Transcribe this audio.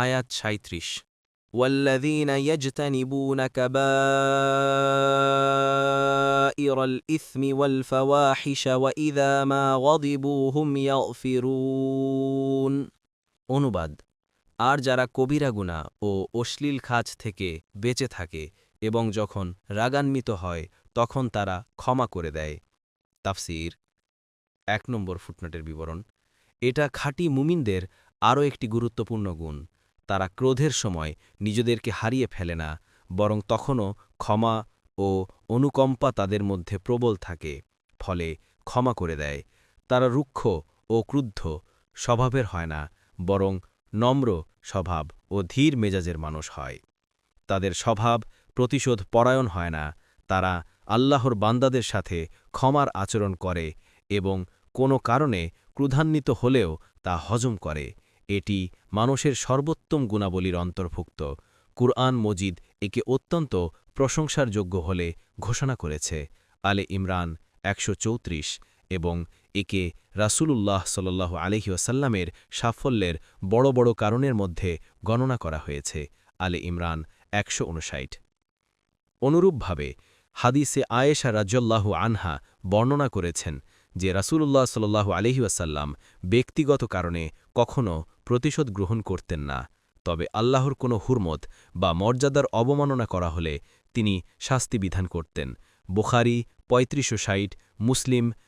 আয়াত ৩৭ والذين يجتنبون كبائر الإثم والفواحش وإذا ما غضبوا هم يغفرون অনুবাদ আর যারা কবিরা গুনাহ ও অশ্লীল কাজ থেকে বেঁচে থাকে এবং যখন রাগান্বিত হয় তখন তারা ক্ষমা করে দেয়। তাফসীর ১ নম্বর ফুটনোটের বিবরণ এটা খাঁটি মুমিনদের আরও একটি গুরুত্বপূর্ণ গুণ। তারা ক্রোধের সময় নিজেদেরকে হারিয়ে ফেলে না, বরং তখনও ক্ষমা ও অনুকম্পা তাদের মধ্যে প্রবল থাকে, ফলে ক্ষমা করে দেয়। তারা রুক্ষ ও ক্রুদ্ধ স্বভাবের হয় না, বরং নম্র স্বভাব ও ধীর মেজাজের মানুষ হয়। তাদের স্বভাব প্রতিশোধ পরায়ণ হয় না। তারা আল্লাহর বান্দাদের সাথে ক্ষমার আচরণ করে এবং কোনো কারণে ক্রুধান্বিত হলেও তা হজম করে। এটি মানুষের সর্বোত্তম গুণাবলীর অন্তর্ভুক্ত। কুরআন মজিদ একে অত্যন্ত প্রশংসার যোগ্য হলে ঘোষণা করেছে। আলে ইমরান ১৩৪ এবং একে রাসূলুল্লাহ সাল্লাল্লাহু আলাইহি ওয়াসাল্লামের সাফল্যের বড় বড় কারণের মধ্যে গণনা করা হয়েছে। আলে ইমরান ১৫৯। অনুরূপভাবে হাদিসে আয়েশা রাদিয়াল্লাহু আনহা বর্ণনা করেছেন যে রাসূলুল্লাহ সাল্লাল্লাহু আলাইহি ওয়াসাল্লাম ব্যক্তিগত কারণে কখনও প্রতিশোধ গ্রহণ করতেন না, তবে আল্লাহর কোনো হুরমত বা মর্যাদার অবমাননা করা হলে তিনি শাস্তি বিধান করতেন। বুখারী ৩৫৬০, মুসলিম